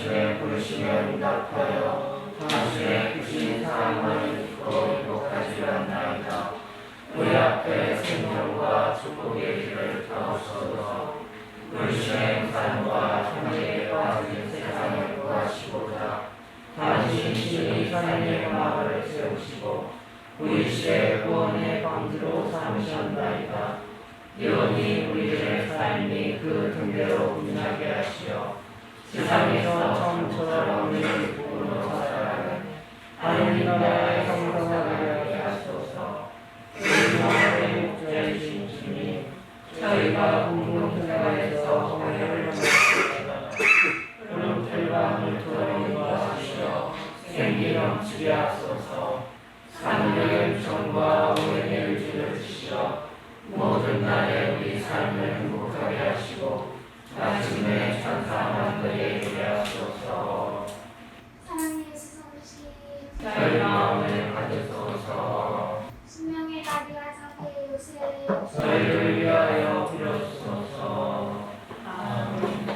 당신의 부르심에 응답하여 당신의 크신 사랑을 듣고 행복하지 않나이다. 우리 앞에 생명과 축복의 길을 펴주소서. 불신의 산과 현재에 빠진 세상을 구하시고자 당신 신이 삶의 마을을 세우시고 우리 시대 구원의 방지로 삼으셨나이다. 이오니 우리들의 삶이 그 등대로 빛나게 하시어 세상에서 처음처럼 우리를 복으로 살아가는 하느님 나라의 성성하게 하게 하소서. 우리 마을의 목자이신 주님, 저희가 공동생활에서 성령을 받았습니다. 구름들과 물토를 인도하시어 생기 넘치게 하소서. 산들의 부정과 오행의 의지를 주시어 모든 날에 우리 삶을 행복하게 하시고 마침내 천사만들에 이르게 하소서. 사랑의 예수 성신 저희 마음을 가져소서. 신명의 다리와 자비의 요새 저희를 위하여 빌어주소서. 아멘.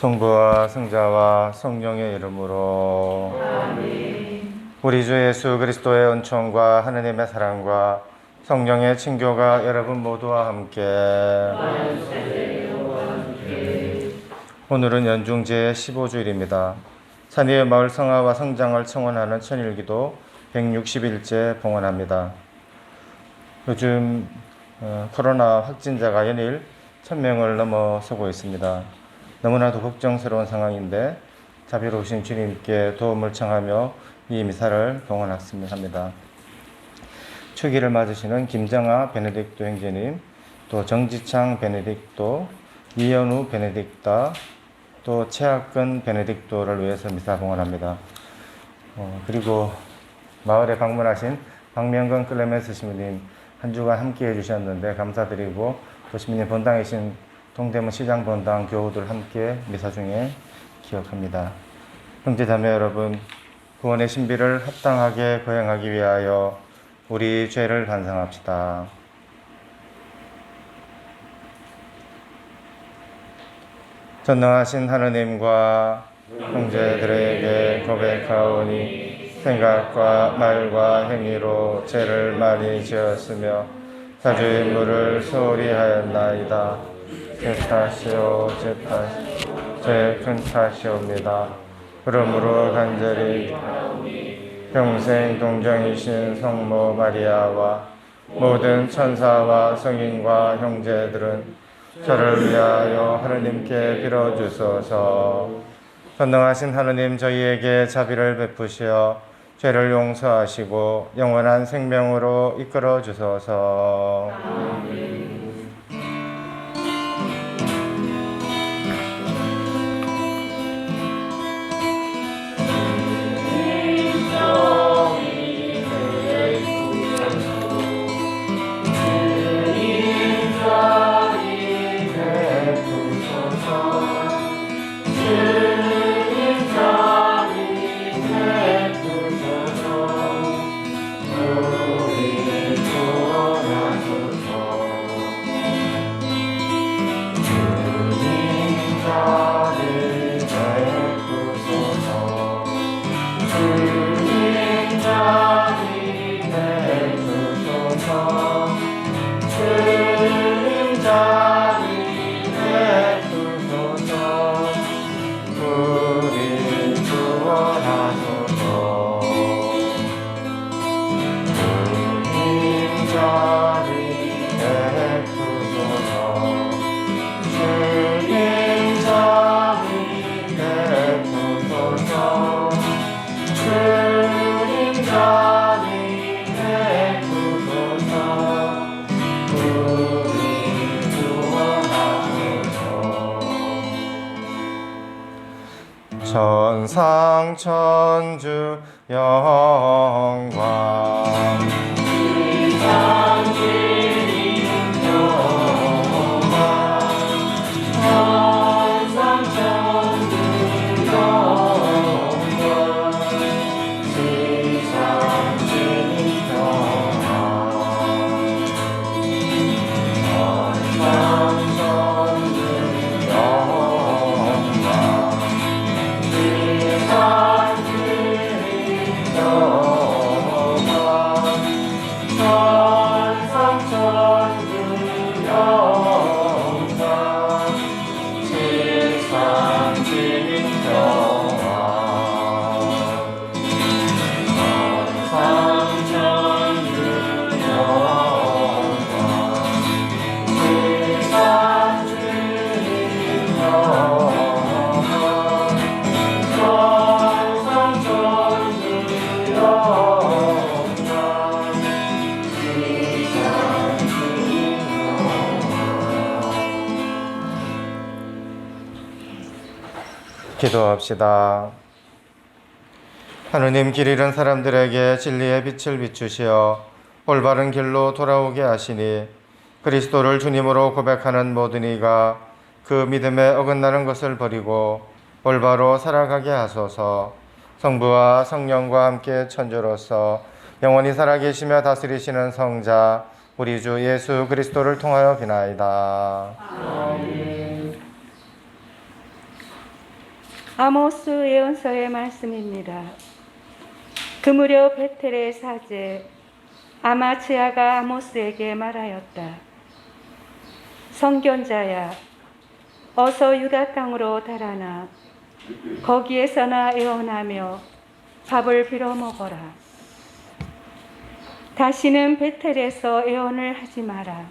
성부와 성자와 성령의 이름으로 아멘. 우리 주 예수 그리스도의 은총과 하느님의 사랑과 성령의 친교가 여러분 모두와 함께 오늘은 연중제 15주일입니다. 산위의 마을 성화와 성장을 청원하는 천일기도 160일째 봉헌합니다. 요즘 코로나 확진자가 연일 1000명을 넘어서고 있습니다. 너무나도 걱정스러운 상황인데 자비로우신 주님께 도움을 청하며 이 미사를 봉헌합니다. 추기를 맞으시는 김정아 베네딕토 형제님, 또 정지창 베네딕토, 이현우 베네딕타, 또 최학근 베네딕토를 위해서 미사 봉헌합니다. 그리고 마을에 방문하신 박명근 클레멘스 시민님 한 주간 함께 해주셨는데 감사드리고, 또 시민님 본당이신 동대문 시장 본당 교우들 함께 미사 중에 기억합니다. 형제자매 여러분, 구원의 신비를 합당하게 거행하기 위하여 우리 죄를 반성합시다. 전능하신 하느님과 형제들에게 고백하오니 생각과 말과 행위로 죄를 많이 지었으며 사주의 물을 소홀히 하였나이다. 제 탓이요 제 큰 탓이옵니다. 그러므로 간절히 평생 동정이신 성모 마리아와 모든 천사와 성인과 형제들은 저를 위하여 하느님께 빌어주소서. 전능하신 하느님, 저희에게 자비를 베푸시어 죄를 용서하시고 영원한 생명으로 이끌어 주소서. 천상 천주 영광 기도합시다. 하느님, 길 잃은 사람들에게 진리의 빛을 비추시어 올바른 길로 돌아오게 하시니 그리스도를 주님으로 고백하는 모든 이가 그 믿음에 어긋나는 것을 버리고 올바로 살아가게 하소서. 성부와 성령과 함께 천주로서 영원히 살아계시며 다스리시는 성자 우리 주 예수 그리스도를 통하여 비나이다. 아모스 예언서의 말씀입니다. 그 무렵 베텔의 사제 아마츠야가 아모스에게 말하였다. 선견자야, 어서 유다 땅으로 달아나 거기에서나 애원하며 밥을 빌어 먹어라. 다시는 베텔에서 애원을 하지 마라.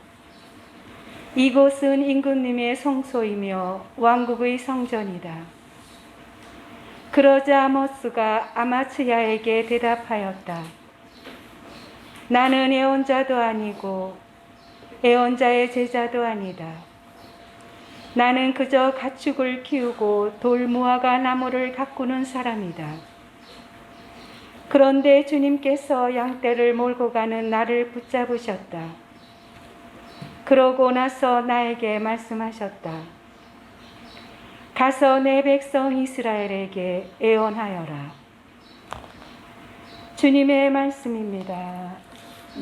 이곳은 임금님의 성소이며 왕국의 성전이다. 그러자 아모스가 아마츠야에게 대답하였다. 나는 애언자도 아니고 애언자의 제자도 아니다. 나는 그저 가축을 키우고 돌무화과 나무를 가꾸는 사람이다. 그런데 주님께서 양떼를 몰고 가는 나를 붙잡으셨다. 그러고 나서 나에게 말씀하셨다. 가서 내 백성 이스라엘에게 애원하여라. 주님의 말씀입니다.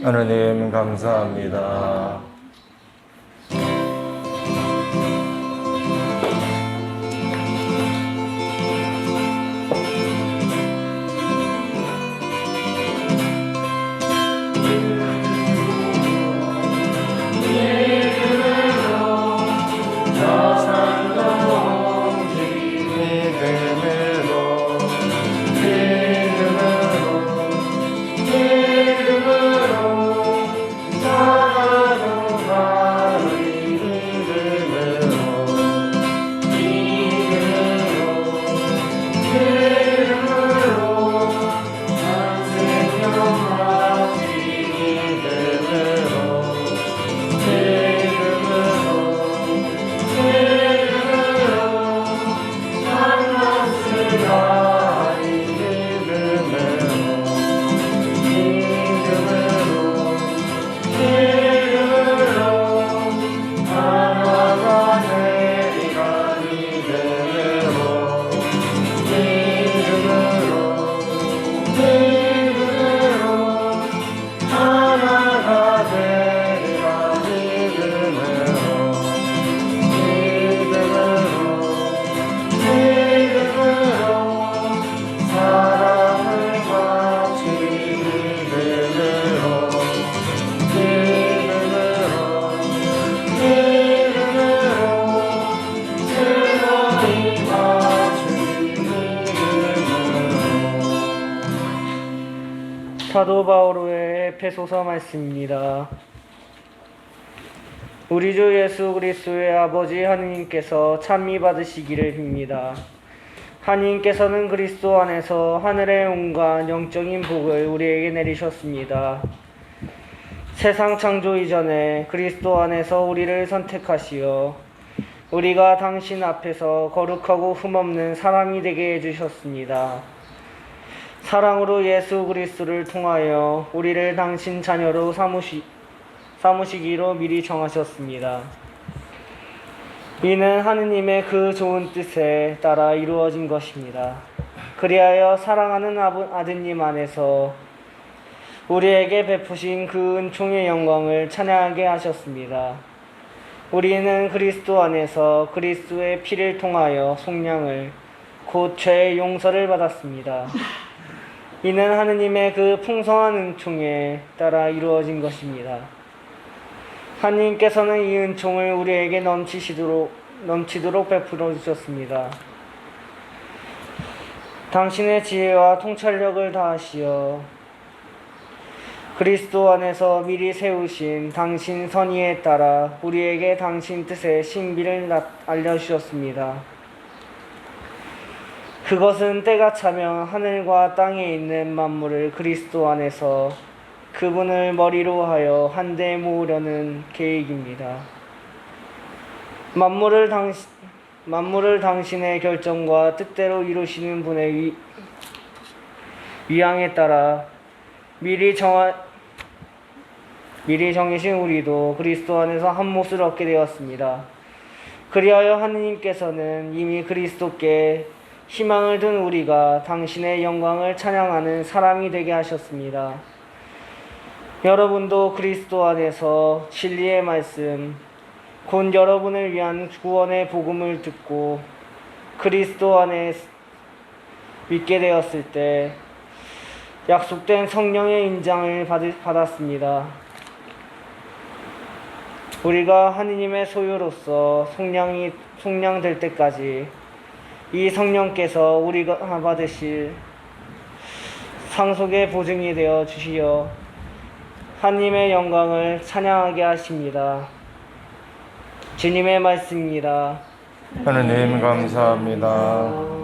하느님 감사합니다. 사도 바오로의 에베소서 말씀입니다. 우리 주 예수 그리스도의 아버지 하느님께서 찬미 받으시기를 빕니다. 하느님께서는 그리스도 안에서 하늘의 온갖 영적인 복을 우리에게 내리셨습니다. 세상 창조 이전에 그리스도 안에서 우리를 선택하시어 우리가 당신 앞에서 거룩하고 흠없는 사람이 되게 해주셨습니다. 사랑으로 예수 그리스도를 통하여 우리를 당신 자녀로 삼으시기로 미리 정하셨습니다. 이는 하느님의 그 좋은 뜻에 따라 이루어진 것입니다. 그리하여 사랑하는 아드님 안에서 우리에게 베푸신 그 은총의 영광을 찬양하게 하셨습니다. 우리는 그리스도 안에서 그리스도의 피를 통하여 속량을 곧 죄의 용서를 받았습니다. 이는 하느님의 그 풍성한 은총에 따라 이루어진 것입니다. 하느님께서는 이 은총을 우리에게 넘치도록 베풀어 주셨습니다. 당신의 지혜와 통찰력을 다하시어 그리스도 안에서 미리 세우신 당신 선의에 따라 우리에게 당신 뜻의 신비를 알려주셨습니다. 그것은 때가 차면 하늘과 땅에 있는 만물을 그리스도 안에서 그분을 머리로 하여 한데 모으려는 계획입니다. 만물을 당신의 결정과 뜻대로 이루시는 분의 위앙에 따라 미리 정해진 우리도 그리스도 안에서 한 몫을 얻게 되었습니다. 그리하여 하느님께서는 이미 그리스도께 희망을 둔 우리가 당신의 영광을 찬양하는 사람이 되게 하셨습니다. 여러분도 그리스도 안에서 진리의 말씀, 곧 여러분을 위한 구원의 복음을 듣고 그리스도 안에 믿게 되었을 때 약속된 성령의 인장을 받았습니다. 우리가 하느님의 소유로서 속량될 때까지 이 성령께서 우리가 받으실 상속의 보증이 되어 주시어 하느님의 영광을 찬양하게 하십니다. 주님의 말씀입니다. 하느님 감사합니다.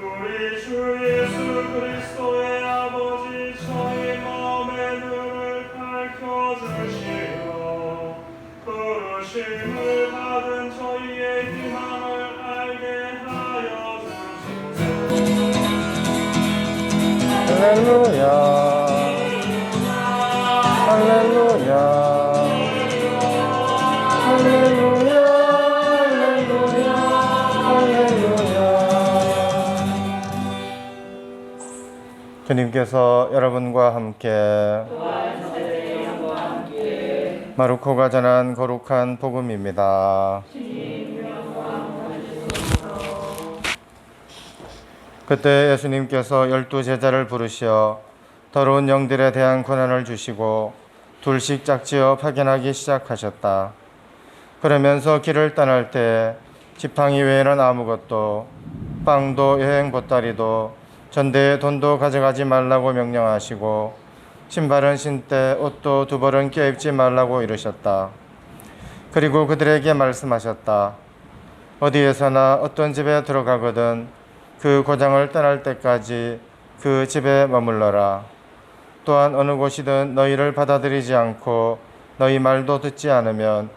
우리 주 예수 그리스도의 아버지 저희 마음의 눈을 밝혀주시고 부르심을 받은 저희의 희망을 알게 하여 주소서. 할렐루야. 할렐루야. 할렐루야. 주님께서 여러분과 함께 마르코가 전한 거룩한 복음입니다. 그때 예수님께서 12 제자를 부르시어 더러운 영들에 대한 권한을 주시고 둘씩 짝지어 파견하기 시작하셨다. 그러면서 길을 떠날 때 지팡이 외에는 아무것도, 빵도 여행 보따리도 전대에 돈도 가져가지 말라고 명령하시고 신발은 신되 옷도 2벌은 껴입지 말라고 이르셨다. 그리고 그들에게 말씀하셨다. 어디에서나 어떤 집에 들어가거든 그 고장을 떠날 때까지 그 집에 머물러라. 또한 어느 곳이든 너희를 받아들이지 않고 너희 말도 듣지 않으면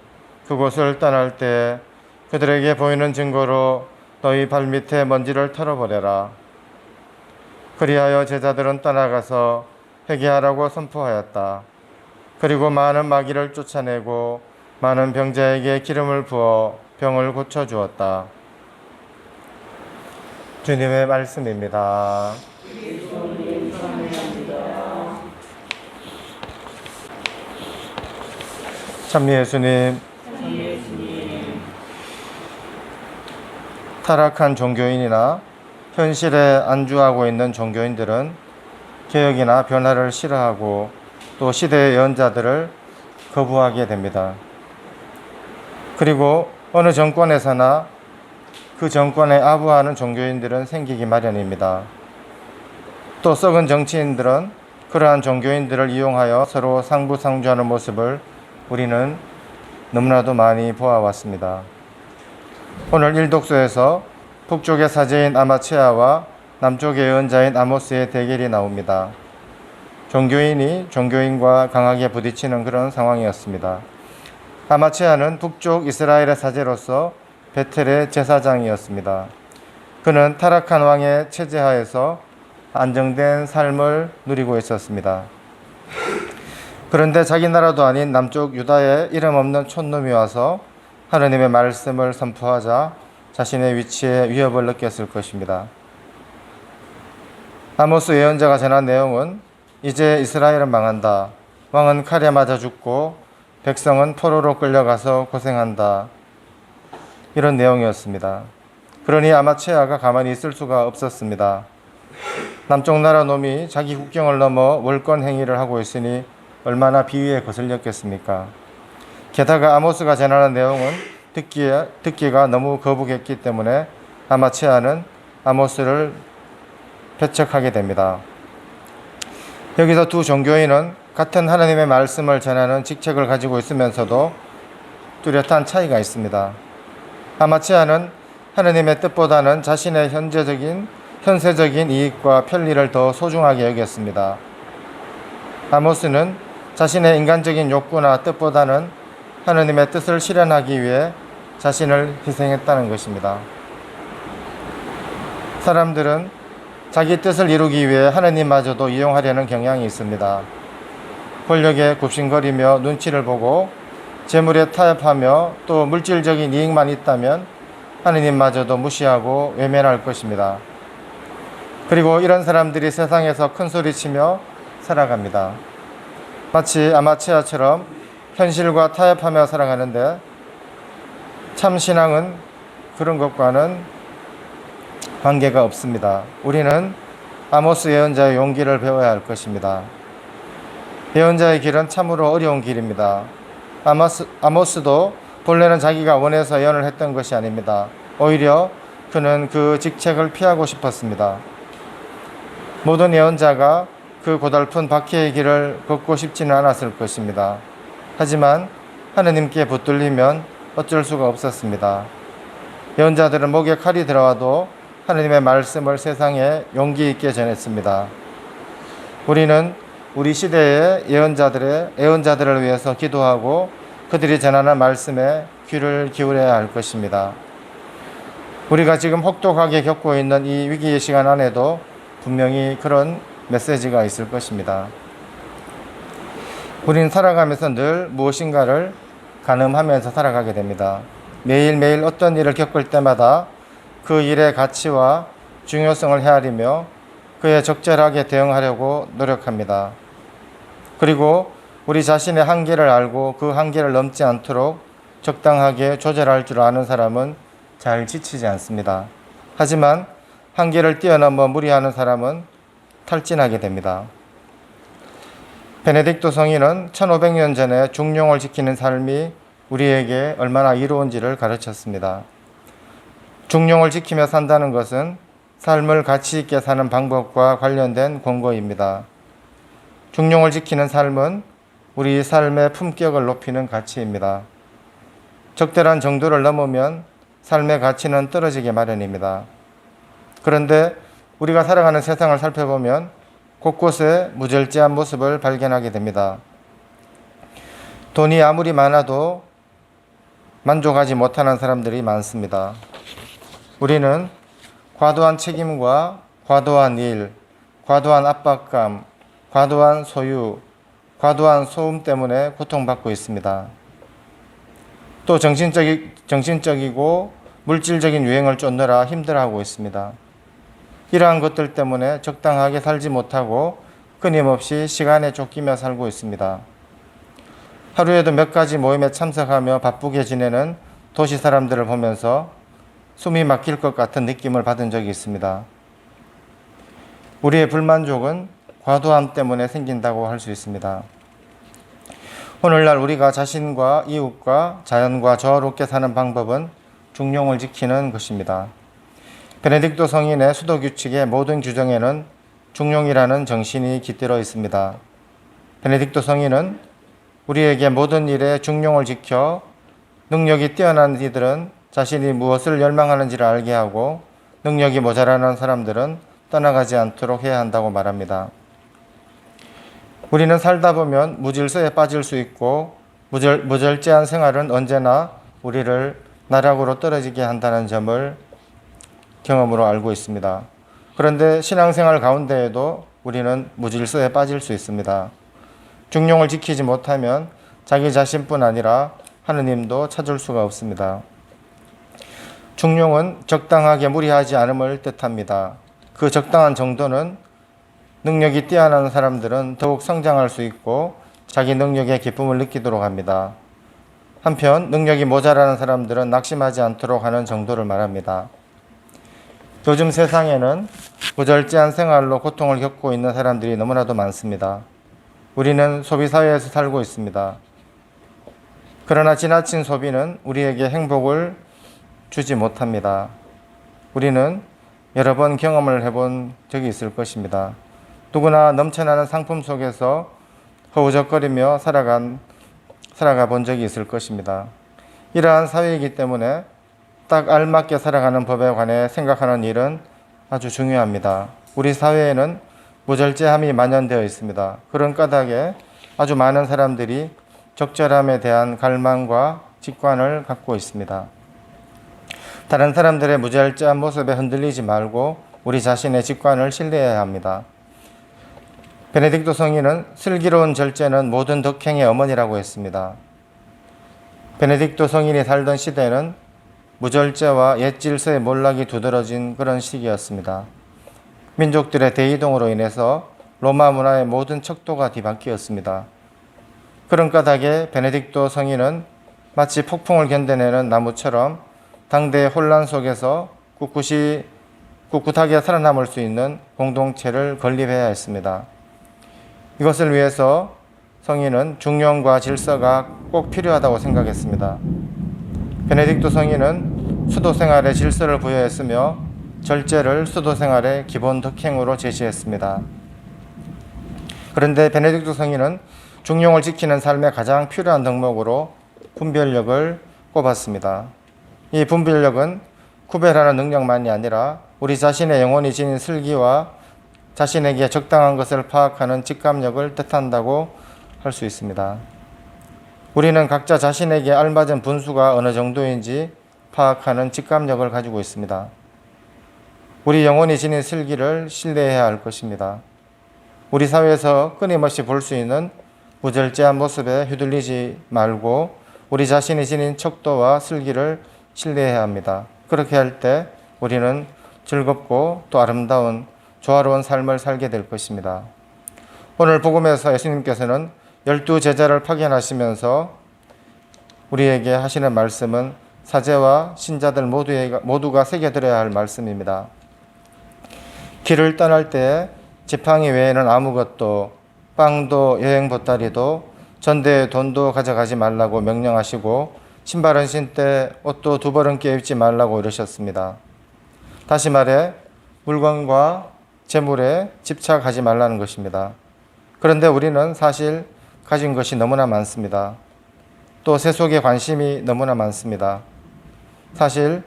그곳을 떠날 때 그들에게 보이는 증거로 너희 발밑에 먼지를 털어버려라. 그리하여 제자들은 떠나가서 회개하라고 선포하였다. 그리고 많은 마귀를 쫓아내고 많은 병자에게 기름을 부어 병을 고쳐주었다. 주님의 말씀입니다. 찬미 예수님, 타락한 종교인이나 현실에 안주하고 있는 종교인들은 개혁이나 변화를 싫어하고 또 시대의 예언자들을 거부하게 됩니다. 그리고 어느 정권에서나 그 정권에 아부하는 종교인들은 생기기 마련입니다. 또 썩은 정치인들은 그러한 종교인들을 이용하여 서로 상부상조하는 모습을 우리는 너무나도 많이 보아왔습니다. 오늘 일독서에서 북쪽의 사제인 아마체아와 남쪽의 예언자인 아모스의 대결이 나옵니다. 종교인이 종교인과 강하게 부딪히는 그런 상황이었습니다. 아마체아는 북쪽 이스라엘의 사제로서 베텔의 제사장이었습니다. 그는 타락한 왕의 체제하에서 안정된 삶을 누리고 있었습니다. 그런데 자기 나라도 아닌 남쪽 유다에 이름 없는 촌놈이 와서 하느님의 말씀을 선포하자 자신의 위치에 위협을 느꼈을 것입니다. 아모스 예언자가 전한 내용은 이제 이스라엘은 망한다. 왕은 칼에 맞아 죽고 백성은 포로로 끌려가서 고생한다. 이런 내용이었습니다. 그러니 아마체아가 가만히 있을 수가 없었습니다. 남쪽 나라 놈이 자기 국경을 넘어 월권 행위를 하고 있으니 얼마나 비위에 거슬렸겠습니까? 게다가 아모스가 전하는 내용은 듣기가 너무 거북했기 때문에 아마체아는 아모스를 배척하게 됩니다. 여기서 두 종교인은 같은 하나님의 말씀을 전하는 직책을 가지고 있으면서도 뚜렷한 차이가 있습니다. 아마체아는 하나님의 뜻보다는 자신의 현세적인 이익과 편리를 더 소중하게 여겼습니다. 아모스는 자신의 인간적인 욕구나 뜻보다는 하나님의 뜻을 실현하기 위해 자신을 희생했다는 것입니다. 사람들은 자기 뜻을 이루기 위해 하나님마저도 이용하려는 경향이 있습니다. 권력에 굽신거리며 눈치를 보고 재물에 타협하며 또 물질적인 이익만 있다면 하나님마저도 무시하고 외면할 것입니다. 그리고 이런 사람들이 세상에서 큰 소리치며 살아갑니다. 마치 아마체아처럼 현실과 타협하며 살아가는데 참 신앙은 그런 것과는 관계가 없습니다. 우리는 아모스 예언자의 용기를 배워야 할 것입니다. 예언자의 길은 참으로 어려운 길입니다. 아모스도 본래는 자기가 원해서 예언을 했던 것이 아닙니다. 오히려 그는 그 직책을 피하고 싶었습니다. 모든 예언자가 그 고달픈 박해의 길을 걷고 싶지는 않았을 것입니다. 하지만 하느님께 붙들리면 어쩔 수가 없었습니다. 예언자들은 목에 칼이 들어와도 하느님의 말씀을 세상에 용기 있게 전했습니다. 우리는 우리 시대의 예언자들을 위해서 기도하고 그들이 전하는 말씀에 귀를 기울여야 할 것입니다. 우리가 지금 혹독하게 겪고 있는 이 위기의 시간 안에도 분명히 그런 메시지가 있을 것입니다. 우리는 살아가면서 늘 무엇인가를 가늠하면서 살아가게 됩니다. 매일매일 어떤 일을 겪을 때마다 그 일의 가치와 중요성을 헤아리며 그에 적절하게 대응하려고 노력합니다. 그리고 우리 자신의 한계를 알고 그 한계를 넘지 않도록 적당하게 조절할 줄 아는 사람은 잘 지치지 않습니다. 하지만 한계를 뛰어넘어 무리하는 사람은 탈진하게 됩니다. 베네딕토 성인은 1500년 전에 중용을 지키는 삶이 우리에게 얼마나 이로운지를 가르쳤습니다. 중용을 지키며 산다는 것은 삶을 가치 있게 사는 방법과 관련된 권고입니다. 중용을 지키는 삶은 우리 삶의 품격을 높이는 가치입니다. 적절한 정도를 넘으면 삶의 가치는 떨어지게 마련입니다. 그런데 우리가 살아가는 세상을 살펴보면 곳곳에 무절제한 모습을 발견하게 됩니다. 돈이 아무리 많아도 만족하지 못하는 사람들이 많습니다. 우리는 과도한 책임과 과도한 일, 과도한 압박감, 과도한 소유, 과도한 소음 때문에 고통받고 있습니다. 또 정신적이고 물질적인 유행을 쫓느라 힘들어하고 있습니다. 이러한 것들 때문에 적당하게 살지 못하고 끊임없이 시간에 쫓기며 살고 있습니다. 하루에도 몇 가지 모임에 참석하며 바쁘게 지내는 도시 사람들을 보면서 숨이 막힐 것 같은 느낌을 받은 적이 있습니다. 우리의 불만족은 과도함 때문에 생긴다고 할 수 있습니다. 오늘날 우리가 자신과 이웃과 자연과 조화롭게 사는 방법은 중용을 지키는 것입니다. 베네딕토 성인의 수도 규칙의 모든 규정에는 중용이라는 정신이 깃들어 있습니다. 베네딕토 성인은 우리에게 모든 일에 중용을 지켜 능력이 뛰어난 이들은 자신이 무엇을 열망하는지를 알게 하고 능력이 모자라는 사람들은 떠나가지 않도록 해야 한다고 말합니다. 우리는 살다 보면 무질서에 빠질 수 있고 무절제한 생활은 언제나 우리를 나락으로 떨어지게 한다는 점을 경험으로 알고 있습니다. 그런데 신앙생활 가운데에도 우리는 무질서에 빠질 수 있습니다. 중용을 지키지 못하면 자기 자신뿐 아니라 하느님도 찾을 수가 없습니다. 중용은 적당하게 무리하지 않음을 뜻합니다. 그 적당한 정도는 능력이 뛰어난 사람들은 더욱 성장할 수 있고 자기 능력의 기쁨을 느끼도록 합니다. 한편 능력이 모자라는 사람들은 낙심하지 않도록 하는 정도를 말합니다. 요즘 세상에는 무절제한 생활로 고통을 겪고 있는 사람들이 너무나도 많습니다. 우리는 소비사회에서 살고 있습니다. 그러나 지나친 소비는 우리에게 행복을 주지 못합니다. 우리는 여러 번 경험을 해본 적이 있을 것입니다. 누구나 넘쳐나는 상품 속에서 허우적거리며 살아가 본 적이 있을 것입니다. 이러한 사회이기 때문에 딱 알맞게 살아가는 법에 관해 생각하는 일은 아주 중요합니다. 우리 사회에는 무절제함이 만연되어 있습니다. 그런 까닭에 아주 많은 사람들이 적절함에 대한 갈망과 직관을 갖고 있습니다. 다른 사람들의 무절제한 모습에 흔들리지 말고 우리 자신의 직관을 신뢰해야 합니다. 베네딕토 성인은 슬기로운 절제는 모든 덕행의 어머니라고 했습니다. 베네딕토 성인이 살던 시대는 무절제와 옛 질서의 몰락이 두드러진 그런 시기였습니다. 민족들의 대이동으로 인해서 로마 문화의 모든 척도가 뒤바뀌었습니다. 그런 까닭에 베네딕토 성인은 마치 폭풍을 견뎌내는 나무처럼 당대의 혼란 속에서 꿋꿋하게 살아남을 수 있는 공동체를 건립해야 했습니다. 이것을 위해서 성인은 중용과 질서가 꼭 필요하다고 생각했습니다. 베네딕토 성인은 수도생활에 질서를 부여했으며 절제를 수도생활의 기본 덕행으로 제시했습니다. 그런데 베네딕토 성인은 중용을 지키는 삶에 가장 필요한 덕목으로 분별력을 꼽았습니다. 이 분별력은 구별하는 능력만이 아니라 우리 자신의 영혼이 지닌 슬기와 자신에게 적당한 것을 파악하는 직감력을 뜻한다고 할 수 있습니다. 우리는 각자 자신에게 알맞은 분수가 어느 정도인지 파악하는 직감력을 가지고 있습니다. 우리 영혼이 지닌 슬기를 신뢰해야 할 것입니다. 우리 사회에서 끊임없이 볼 수 있는 무절제한 모습에 휘둘리지 말고 우리 자신이 지닌 척도와 슬기를 신뢰해야 합니다. 그렇게 할 때 우리는 즐겁고 또 아름다운 조화로운 삶을 살게 될 것입니다. 오늘 복음에서 예수님께서는 12제자를 파견하시면서 우리에게 하시는 말씀은 사제와 신자들 모두가 새겨들어야 할 말씀입니다. 길을 떠날 때에 지팡이 외에는 아무것도, 빵도 여행 보따리도 전대의 돈도 가져가지 말라고 명령하시고 신발은 신되 옷도 2벌은 껴입지 말라고 이러셨습니다. 다시 말해 물건과 재물에 집착하지 말라는 것입니다. 그런데 우리는 사실 가진 것이 너무나 많습니다. 또 세속에 관심이 너무나 많습니다. 사실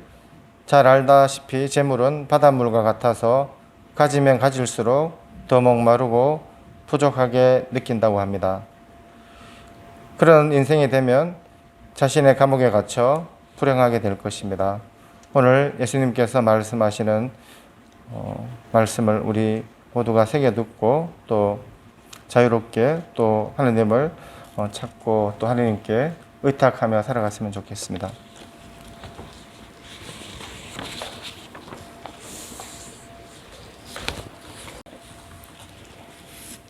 잘 알다시피 재물은 바닷물과 같아서 가지면 가질수록 더 목마르고 부족하게 느낀다고 합니다. 그런 인생이 되면 자신의 감옥에 갇혀 불행하게 될 것입니다. 오늘 예수님께서 말씀하시는 말씀을 우리 모두가 새겨 듣고 또 자유롭게 또 하느님을 찾고 또 하느님께 의탁하며 살아갔으면 좋겠습니다.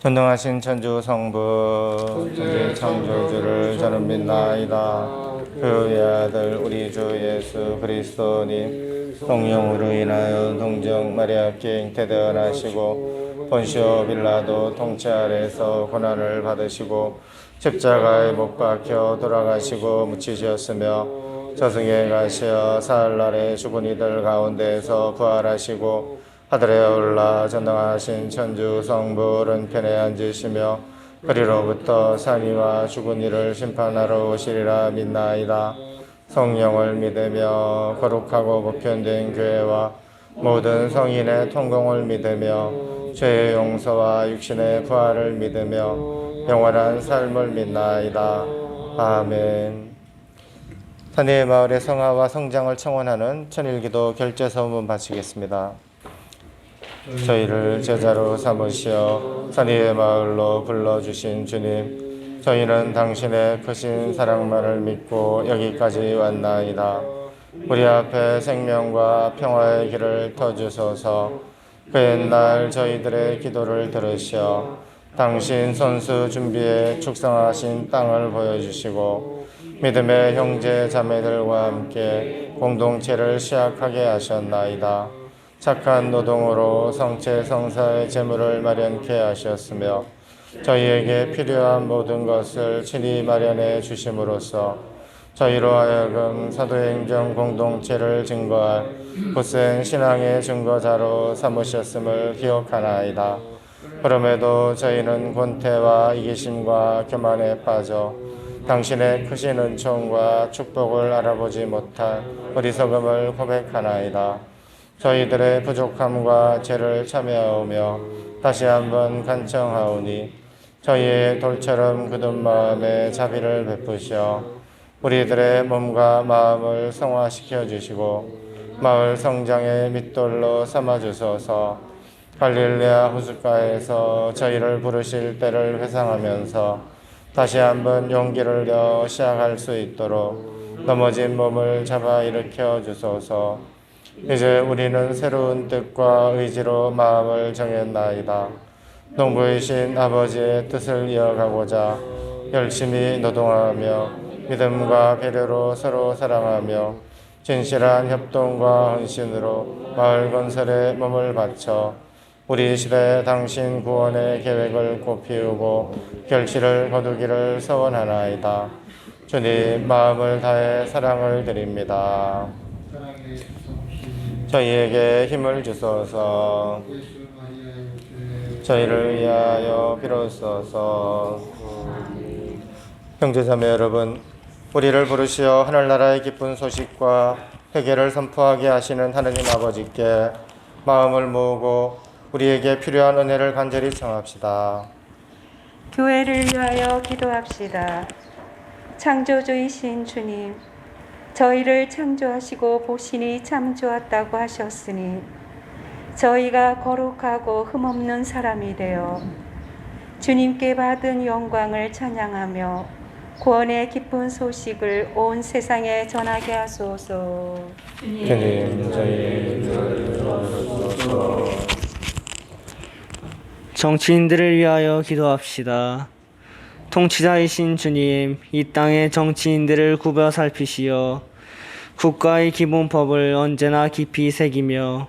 전능하신 천주 성부 천지 창조주를 저는 믿나이다. 그의 아들 우리 주 예수 그리스도님 성령으로 인하여 동정 마리아께 잉태되어나시고 본시오 빌라도 통치 아래서 고난을 받으시고 십자가에 못 박혀 돌아가시고 묻히셨으며 저승에 가시어 사흘날에 죽은 이들 가운데에서 부활하시고 하늘에 올라 전능하신 천주 성부 오른편에 앉으시며 그리로부터 산이와 죽은 이를 심판하러 오시리라 믿나이다. 성령을 믿으며 거룩하고 보편된 교회와 모든 성인의 통공을 믿으며 죄의 용서와 육신의 부활을 믿으며 영원한 삶을 믿나이다. 아멘. 산의 마을의 성화와 성장을 청원하는 천일기도 결제서문 바치겠습니다. 저희를 제자로 삼으시어 산의 마을로 불러주신 주님, 저희는 당신의 크신 사랑만을 믿고 여기까지 왔나이다. 우리 앞에 생명과 평화의 길을 터주소서. 그 옛날 저희들의 기도를 들으시어 당신 선수 준비에 축성하신 땅을 보여주시고 믿음의 형제 자매들과 함께 공동체를 시작하게 하셨나이다. 착한 노동으로 성체 성사의 재물을 마련케 하셨으며 저희에게 필요한 모든 것을 친히 마련해 주심으로써 저희로 하여금 사도행정 공동체를 증거할 굳센 신앙의 증거자로 삼으셨음을 기억하나이다. 그럼에도 저희는 권태와 이기심과 교만에 빠져 당신의 크신 은총과 축복을 알아보지 못한 어리석음을 고백하나이다. 저희들의 부족함과 죄를 참여하오며 다시 한번 간청하오니 저희의 돌처럼 굳은 마음에 자비를 베푸시어 우리들의 몸과 마음을 성화시켜 주시고 마을 성장의 밑돌로 삼아 주소서. 갈릴레아 호숫가에서 저희를 부르실 때를 회상하면서 다시 한번 용기를 내 시작할 수 있도록 넘어진 몸을 잡아 일으켜 주소서. 이제 우리는 새로운 뜻과 의지로 마음을 정했나이다. 농부이신 아버지의 뜻을 이어가고자 열심히 노동하며 믿음과 배려로 서로 사랑하며 진실한 협동과 헌신으로 마을 건설에 몸을 바쳐 우리 시대 당신 구원의 계획을 꽃피우고 결실을 거두기를 소원하나이다. 주님, 마음을 다해 사랑을 드립니다. 저희에게 힘을 주소서. 저희를 위하여 빌어주소서. 형제자매 여러분, 우리를 부르시어 하늘나라의 기쁜 소식과 회개를 선포하게 하시는 하느님 아버지께 마음을 모으고 우리에게 필요한 은혜를 간절히 청합시다. 교회를 위하여 기도합시다. 창조주이신 주님, 저희를 창조하시고 보시니 참 좋았다고 하셨으니 저희가 거룩하고 흠없는 사람이 되어 주님께 받은 영광을 찬양하며 구원의 기쁜 소식을 온 세상에 전하게 하소서. 주님, 저희의 기도를 들어주소서. 정치인들을 위하여 기도합시다. 통치자이신 주님, 이 땅의 정치인들을 굽어 살피시어 국가의 기본법을 언제나 깊이 새기며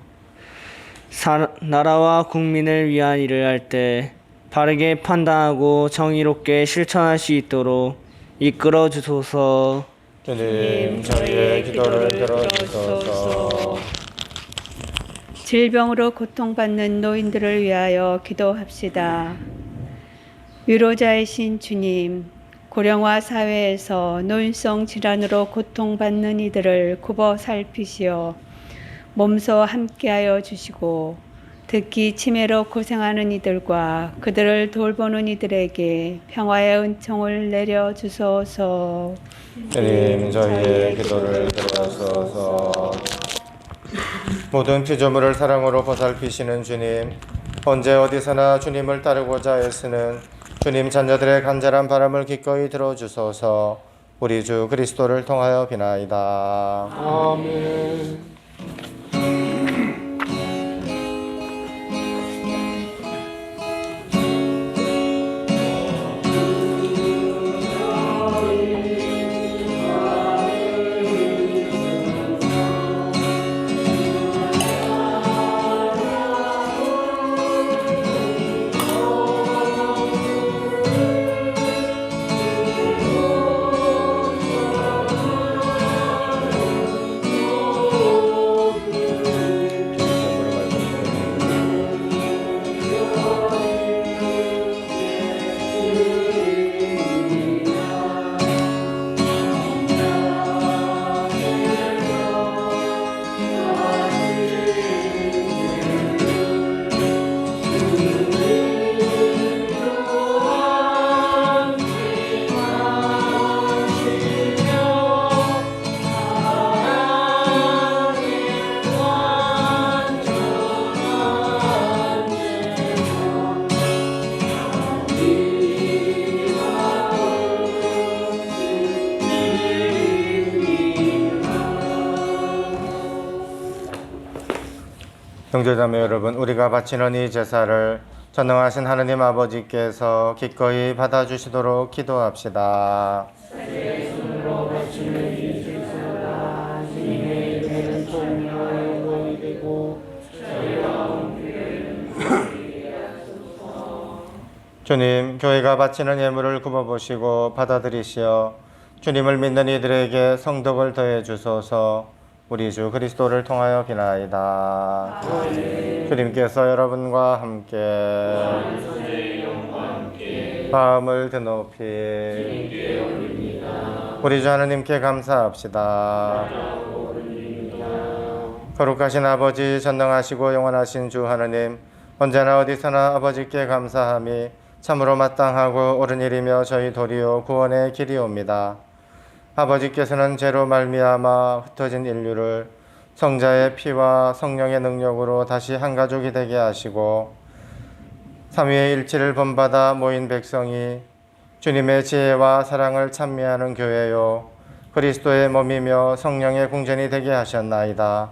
나라와 국민을 위한 일을 할 때 바르게 판단하고 정의롭게 실천할 수 있도록 이끌어 주소서. 주님, 저희의 기도를 들어주소서. 질병으로 고통받는 노인들을 위하여 기도합시다. 위로자이신 주님, 고령화 사회에서 노인성 질환으로 고통받는 이들을 굽어 살피시어 몸소 함께하여 주시고 특히 치매로 고생하는 이들과 그들을 돌보는 이들에게 평화의 은총을 내려 주소서. 주님, 저희의 기도를 들어주소서. 모든 피조물을 사랑으로 보살피시는 주님, 언제 어디서나 주님을 따르고자 애쓰는 주님 자녀들의 간절한 바람을 기꺼이 들어주소서. 우리 주 그리스도를 통하여 비나이다. 아멘. 형제자매 여러분, 우리가 바치는 이 제사를 전능하신 하느님 아버지께서 기꺼이 받아주시도록 기도합시다. 주님, 교회가 바치는 예물을 굽어보시고 받아들이시어 주님을 믿는 이들에게 성덕을 더해 주소서. 우리 주 그리스도를 통하여 비나이다. 주님께서 여러분과 함께 마음을 드높이 우리 주 하느님께 감사합시다. 거룩하신 아버지, 전능하시고 영원하신 주 하느님, 언제나 어디서나 아버지께 감사함이 참으로 마땅하고 옳은 일이며 저희 도리요 구원의 길이옵니다. 아버지께서는 죄로 말미암아 흩어진 인류를 성자의 피와 성령의 능력으로 다시 한 가족이 되게 하시고 삼위의 일치를 본받아 모인 백성이 주님의 지혜와 사랑을 찬미하는 교회요 그리스도의 몸이며 성령의 궁전이 되게 하셨나이다.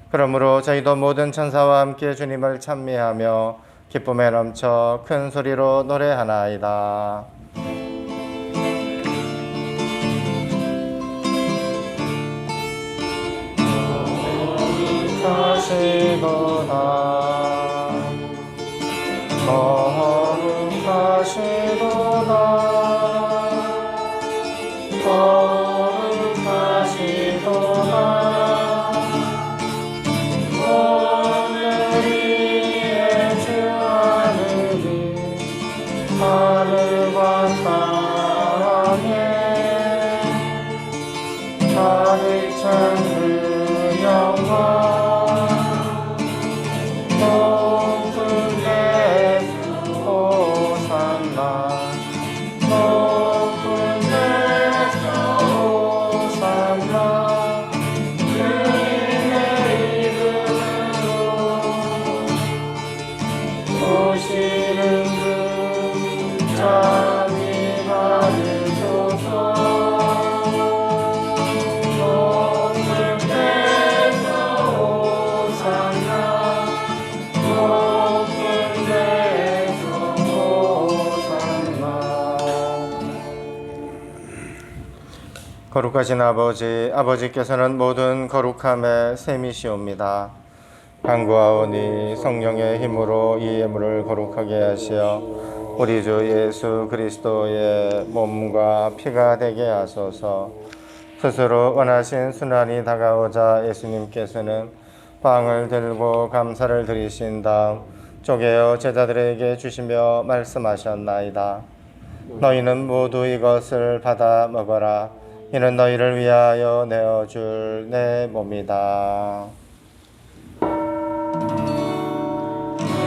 그러므로 저희도 모든 천사와 함께 주님을 찬미하며 기쁨에 넘쳐 큰 소리로 노래하나이다. 거룩하시도다 거룩하시도다 거룩하시도다 오늘의 주 하느님 하늘과 땅에 가득 찬 그 영광 높은 데서 호산나 높은 데서 호산나 주님의 이름으로 오시는 그 찬미 받으소서. 높은 데서 호산나 높은 데서 호산나. 거룩하신 아버지, 아버지께서는 모든 거룩함의 셈이시옵니다. 간구하오니 성령의 힘으로 이 예물을 거룩하게 하시어 우리 주 예수 그리스도의 몸과 피가 되게 하소서. 스스로 원하신 순환이 다가오자 예수님께서는 빵을 들고 감사를 드리신 다음 쪼개어 제자들에게 주시며 말씀하셨나이다. 너희는 모두 이것을 받아 먹어라. 이는 너희를 위하여 내어줄 내 몸이다.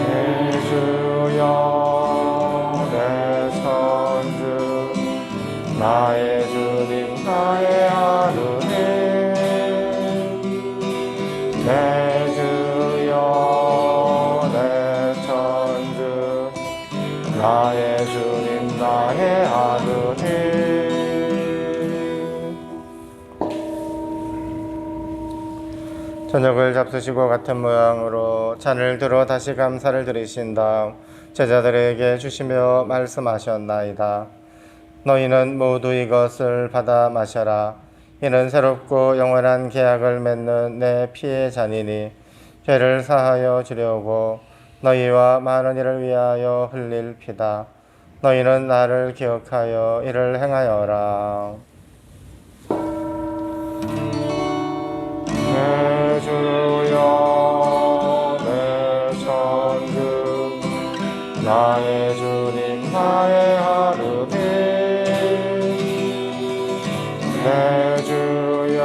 내 주여 내 선주 나의 주님 나의 하느님 내 주여 내 천주 나의 주님 나의 하느님. 저녁을 잡수시고 같은 모양으로 잔을 들어 다시 감사를 드리신 다음 제자들에게 주시며 말씀하셨나이다. 너희는 모두 이것을 받아 마셔라. 이는 새롭고 영원한 계약을 맺는 내 피의 잔이니 죄를 사하여 주려고 너희와 많은 이를 위하여 흘릴 피다. 너희는 나를 기억하여 이를 행하여라. 내 주여 내 천주 나의 주님 나의 하느님 내 주여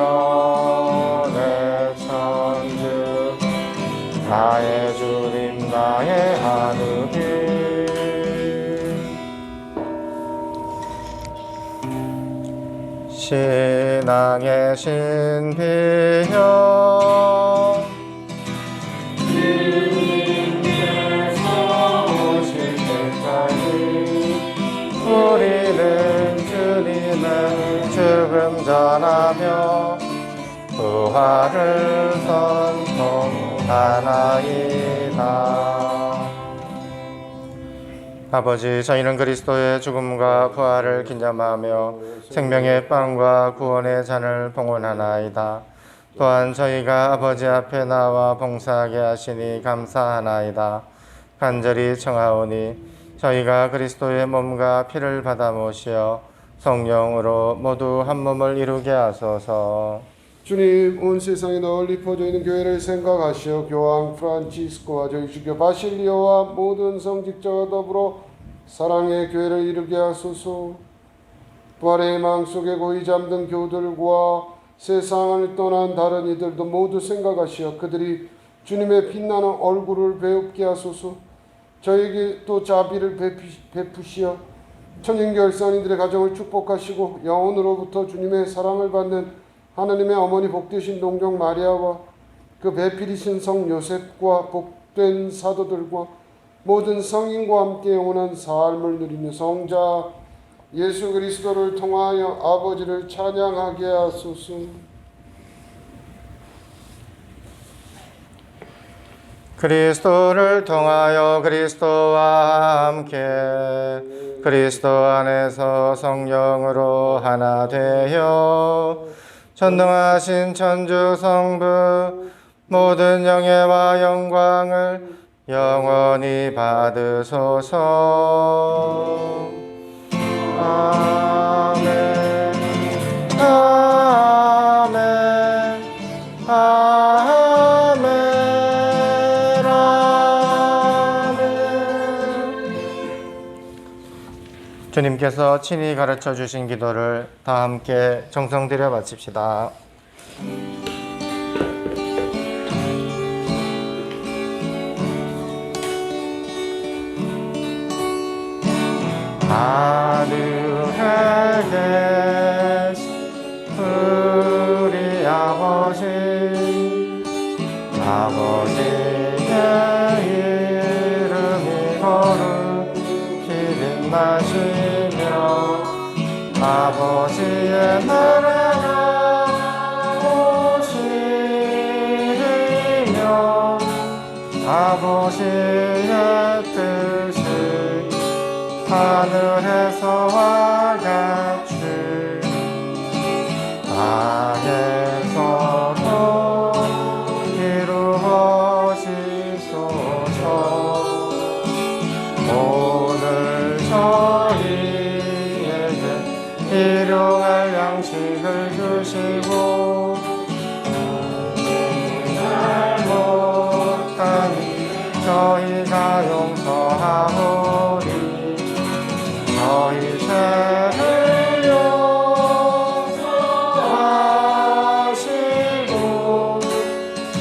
내 천주 나의 주님 나의 하느님. 신앙의 신비여 주님께서 오실 때까지 우리는 주님의 죽음 전하며 부활을 선포하리. 하나이다. 아버지, 저희는 그리스도의 죽음과 부활을 기념하며 생명의 빵과 구원의 잔을 봉헌하나이다. 또한 저희가 아버지 앞에 나와 봉사하게 하시니 감사하나이다. 간절히 청하오니 저희가 그리스도의 몸과 피를 받아 모시어 성령으로 모두 한 몸을 이루게 하소서. 주님, 온 세상에 널리 퍼져 있는 교회를 생각하시어 교황 프란치스코와 저희 주교 바실리오와 모든 성직자와 더불어 사랑의 교회를 이루게 하소서. 부활의 망 속에 고이 잠든 교들과 세상을 떠난 다른 이들도 모두 생각하시어 그들이 주님의 빛나는 얼굴을 배웁게 하소서. 저에게 또 자비를 베푸시어 천인결산이들의 가정을 축복하시고 영혼으로부터 주님의 사랑을 받는 하나님의 어머니 복되신 동정 마리아와 그 배필이신 성 요셉과 복된 사도들과 모든 성인과 함께 영원한 삶을 누리는 성자 예수 그리스도를 통하여 아버지를 찬양하게 하소서. 그리스도를 통하여 그리스도와 함께 그리스도 안에서 성령으로 하나 되어 전능하신 천주 성부 모든 영예와 영광을 영원히 받으소서. 아멘. 아멘. 아멘. 주님께서 친히 가르쳐 주신 기도를 다 함께 정성 들여 바칩시다. 하늘에 계신 우리 아버지, 아버지의 이름이 거룩히 빛나시며 아버지의 나라가 오시며 아버지의 뜻이 하늘에서와 같이 땅에서도 이루어지소서. 오늘 저희에게 일용할 양식을 주시고 잘못하니 저희가 용서하오니 저희 죄를 용서하시고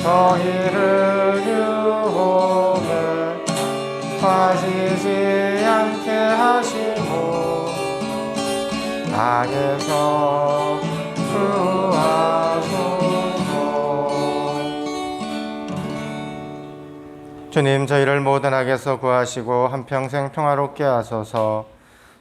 저희를 유혹에 빠지지 않게 하시고 악에서 구하소서. 주님, 저희를 모든 악에서 구하시고 한평생 평화롭게 하소서.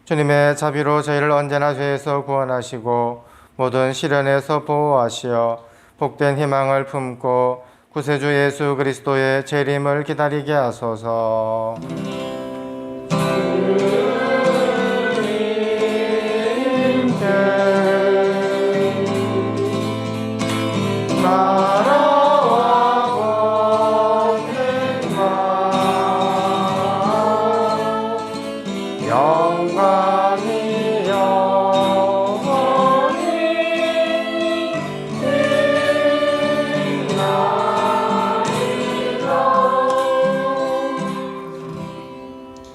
주님의 자비로 저희를 언제나 죄에서 구원하시고 모든 시련에서 보호하시어 복된 희망을 품고 구세주 예수 그리스도의 재림을 기다리게 하소서. 나라와 권능과 영광이 영원히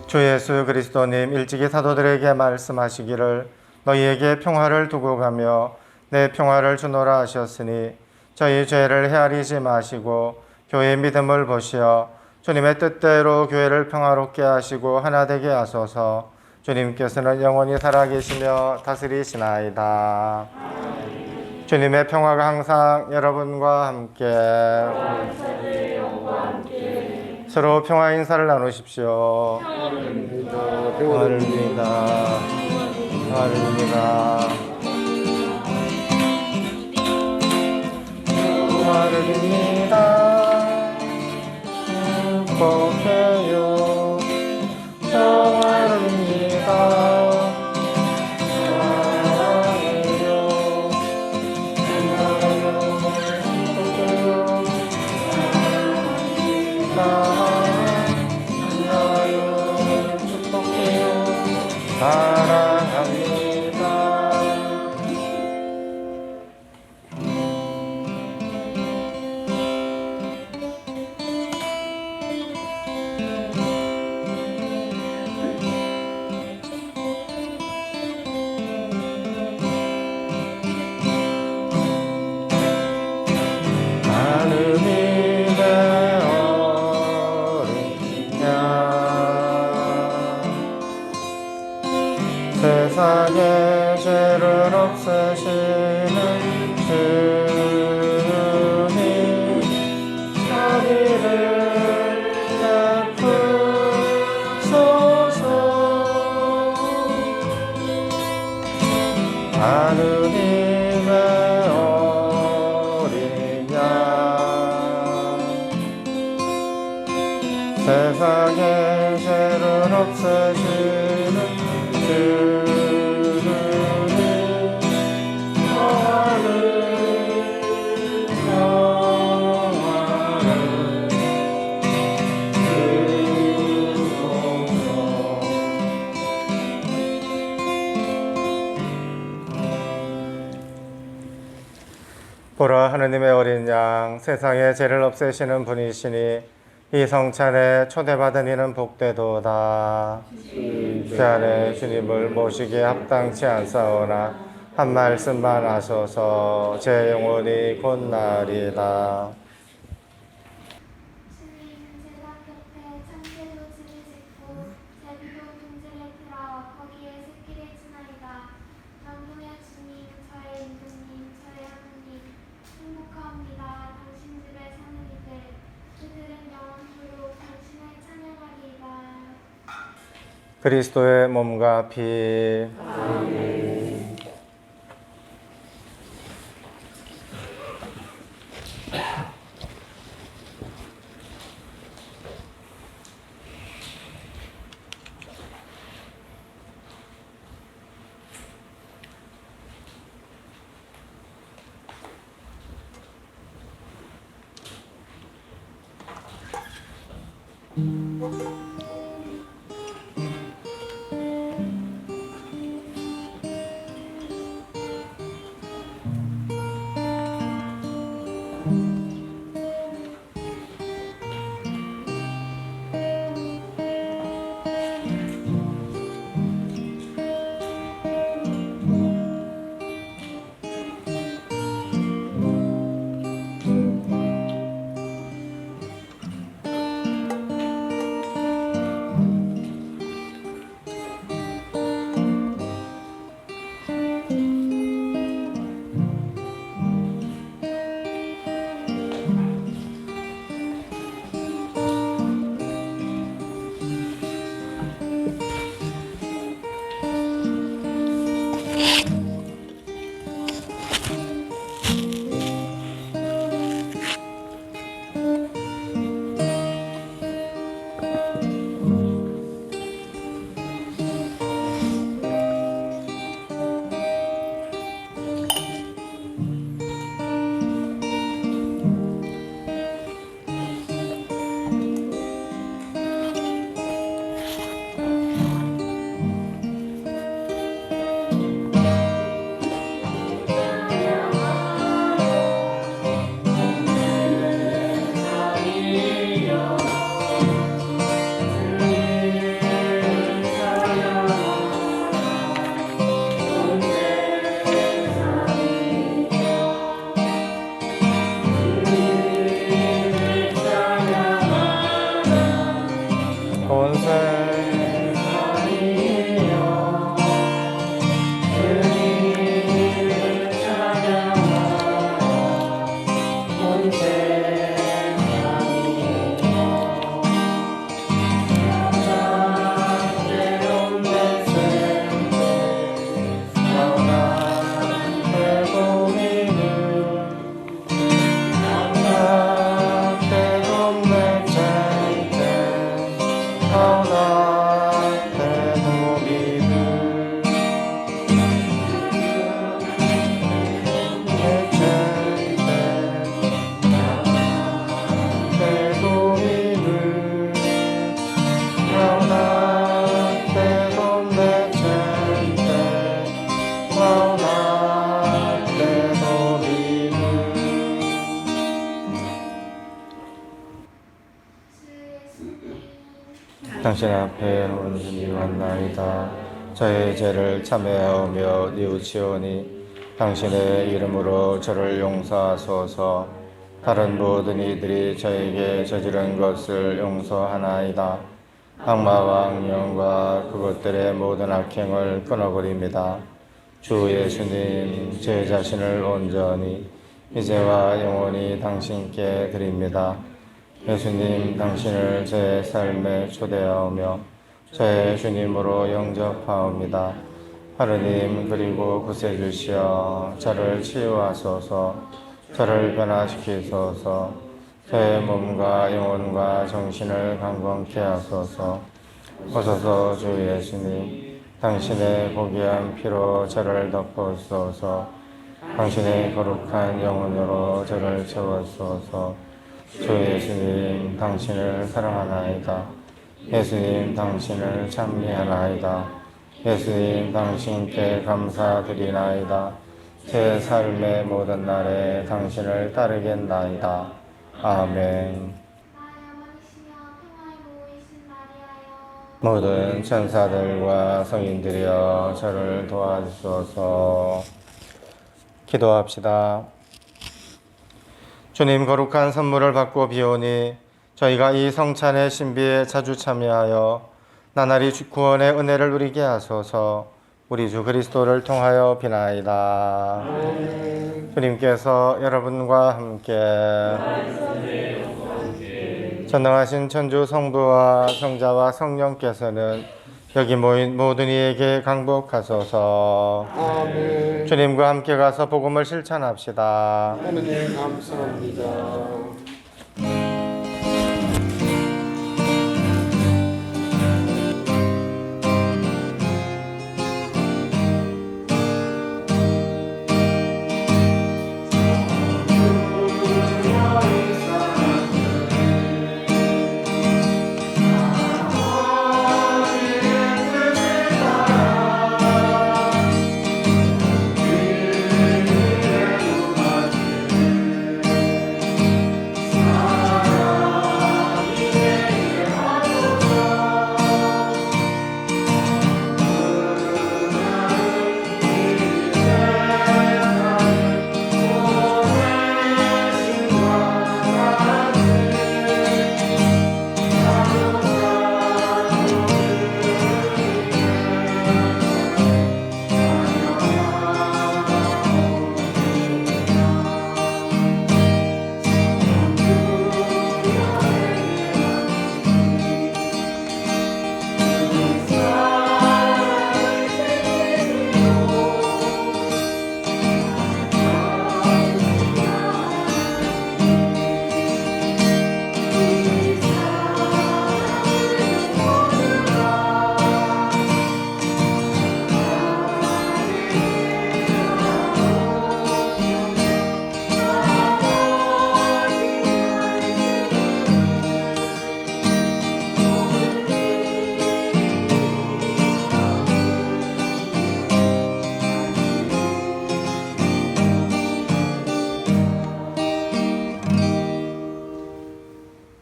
주 예수 그리스도님, 일찍이 사도들에게 말씀하시기를 너희에게 평화를 두고 가며 내 평화를 주노라 하셨으니 저희 죄를 헤아리지 마시고 교회의 믿음을 보시어 주님의 뜻대로 교회를 평화롭게 하시고 하나 되게 하소서. 주님께서는 영원히 살아계시며 다스리시나이다. 주님의 평화가 항상 여러분과 함께 서로 평화 인사를 나누십시오. 평화를 빕니다. 평화를 빕니다. 평화를 빕니다. 사랑합니다. 하느님의 어린 양 세상의 죄를 없애시는 주님 자비를 베푸소서. 하느님의 어린 양 세상의 죄를 없애시는 주님 영원을 보라, 하느님의 어린 양 세상의 죄를 없애시는 분이시니 이 성찬에 초대받은 이는 복되도다. 그 안에 주님을 모시기에 합당치 않사오나 한 말씀만 하소서. 제 영혼이 곧나리다. 주님 제각 곁에 참깨도지를 짓고 제비도 둥지를 틀어 거기에 새끼를 치나이다. 만군의 주님 저의 임금님 저의 하느님 행복하옵니다. 당신 집에 사는 이들 그들은 영원토록 당신을 찬양하리이다. 그리스도의 몸과 피. 당신 앞에 온전히 왔나이다. 저의 죄를 참회하오며 뉘우치오니 당신의 이름으로 저를 용서하소서. 다른 모든 이들이 저에게 저지른 것을 용서하나이다. 악마와 악령과 그것들의 모든 악행을 끊어버립니다. 주 예수님, 제 자신을 온전히 이제와 영원히 당신께 드립니다. 예수님, 당신을 제 삶에 초대하오며 저의 주님으로 영접하옵니다. 하느님, 그리고 구세주시여 저를 치유하소서. 저를 변화시키소서. 저의 몸과 영혼과 정신을 강건케 하소서. 오소서 주 예수님, 당신의 고귀한 피로 저를 덮으소서. 당신의 거룩한 영혼으로 저를 채워소서. 주 예수님, 당신을 사랑하나이다. 예수님, 당신을 찬미하나이다. 예수님, 당신께 감사드리나이다. 제 삶의 모든 날에 당신을 따르겠나이다. 아멘. 나의 어머니시며 평화의 모이신 마리아여, 모든 천사들과 성인들이여 저를 도와주소서. 기도합시다. 주님, 거룩한 선물을 받고 비오니 저희가 이 성찬의 신비에 자주 참여하여 나날이 구원의 은혜를 누리게 하소서. 우리 주 그리스도를 통하여 비나이다. 주님께서 여러분과 함께 전능하신 천주 성부와 성자와 성령께서는 여기 모인 모든 이에게 강복하소서. 아멘. 주님과 함께 가서 복음을 실천합시다. 하느님 감사합니다.